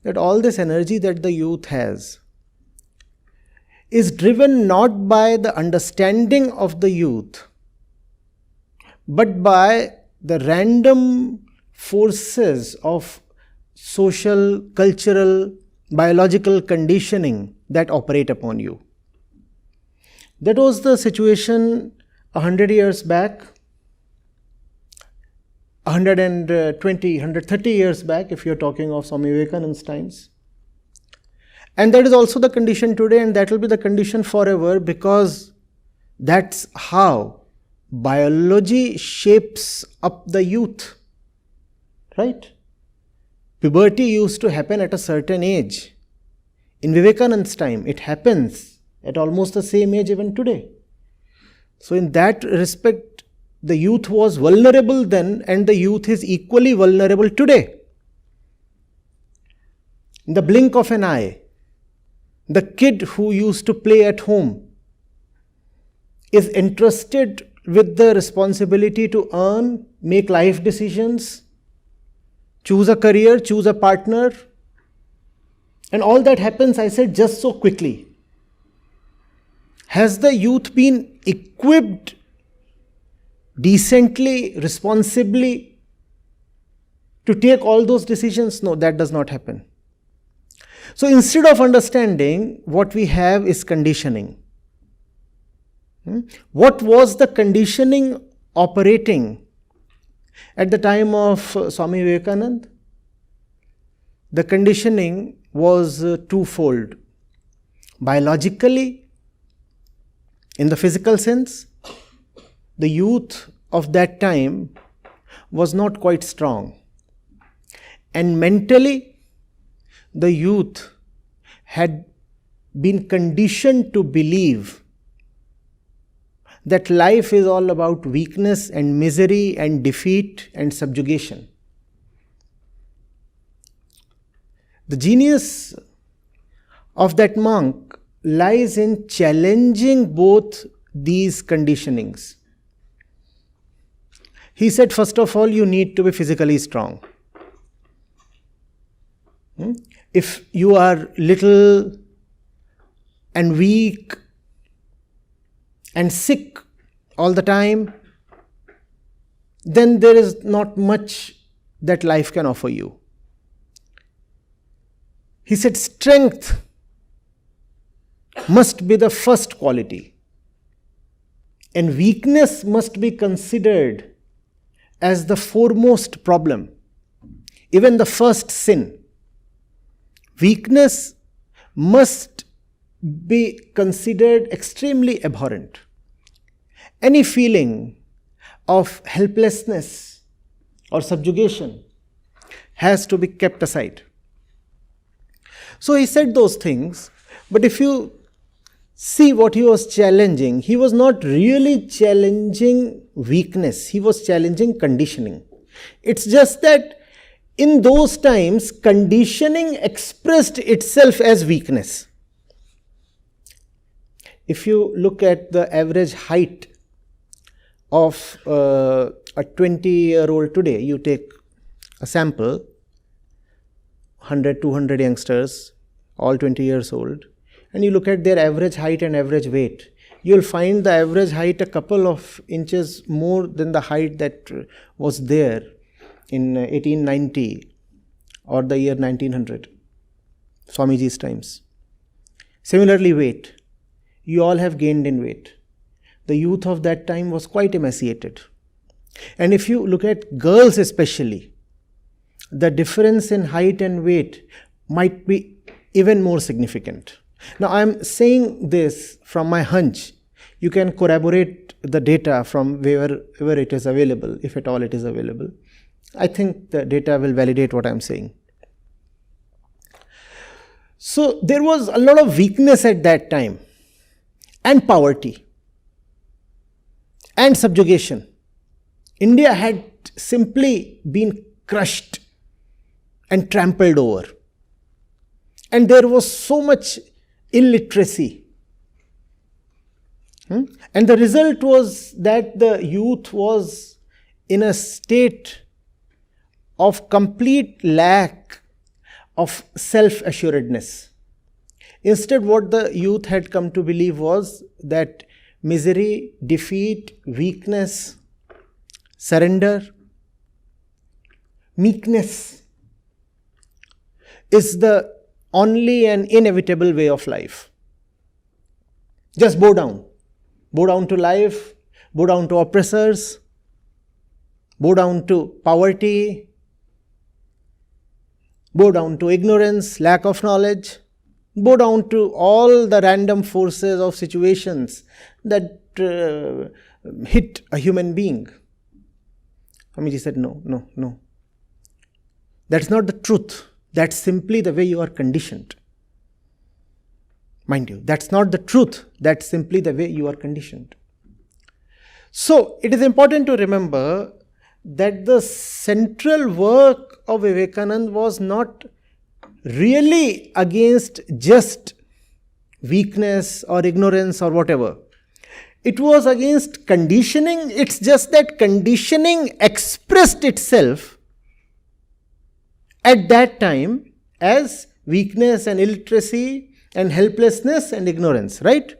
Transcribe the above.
that all this energy that the youth has is driven not by the understanding of the youth, but by the random forces of social, cultural, biological conditioning that operate upon you. That was the situation 100 years back, 120, 130 years back, if you're talking of Swami Vivekanand's times. And that is also the condition today, and that will be the condition forever, because that's how biology shapes up the youth. Right? Puberty used to happen at a certain age. In Vivekanand's time, it happens at almost the same age even today. So in that respect, the youth was vulnerable then, and the youth is equally vulnerable today. In the blink of an eye, the kid who used to play at home is entrusted with the responsibility to earn, make life decisions, choose a career, choose a partner. And all that happens, I said, just so quickly. Has the youth been equipped decently, responsibly to take all those decisions? No, that does not happen. So instead of understanding, what we have is conditioning. What was the conditioning operating at the time of Swami Vivekananda? The conditioning was twofold. Biologically, in the physical sense, the youth of that time was not quite strong. And mentally, the youth had been conditioned to believe that life is all about weakness and misery and defeat and subjugation. The genius of that monk lies in challenging both these conditionings. He said, first of all, you need to be physically strong. If you are little and weak and sick all the time, then there is not much that life can offer you. He said, strength must be the first quality, and weakness must be considered as the foremost problem, even the first sin. Weakness must be considered extremely abhorrent. Any feeling of helplessness or subjugation has to be kept aside. So he said those things, but if you see what he was challenging, he was not really challenging weakness, he was challenging conditioning. It's just that in those times, conditioning expressed itself as weakness. If you look at the average height of a 20-year-old today, you take a sample, 100, 200 youngsters, all 20 years old, and you look at their average height and average weight, you'll find the average height a couple of inches more than the height that was there in 1890 or the year 1900, Swamiji's times. Similarly, weight. You all have gained in weight. The youth of that time was quite emaciated. And if you look at girls especially, the difference in height and weight might be even more significant. Now, I am saying this from my hunch. You can corroborate the data from wherever it is available, if at all it is available. I think the data will validate what I am saying. So there was a lot of weakness at that time, and poverty, and subjugation. India had simply been crushed and trampled over. And there was so much illiteracy. And the result was that the youth was in a state of complete lack of self-assuredness. Instead, what the youth had come to believe was that misery, defeat, weakness, surrender, meekness is the only and inevitable way of life. Just bow down. Bow down to life, bow down to oppressors, bow down to poverty, bow down to ignorance, lack of knowledge, bow down to all the random forces of situations that hit a human being. Swamiji said, no. That's not the truth. That's simply the way you are conditioned. Mind you, that's not the truth. That's simply the way you are conditioned. So, it is important to remember that the central work of Vivekananda was not really against just weakness or ignorance or whatever. It was against conditioning. It's just that conditioning expressed itself at that time as weakness and illiteracy and helplessness and ignorance, right?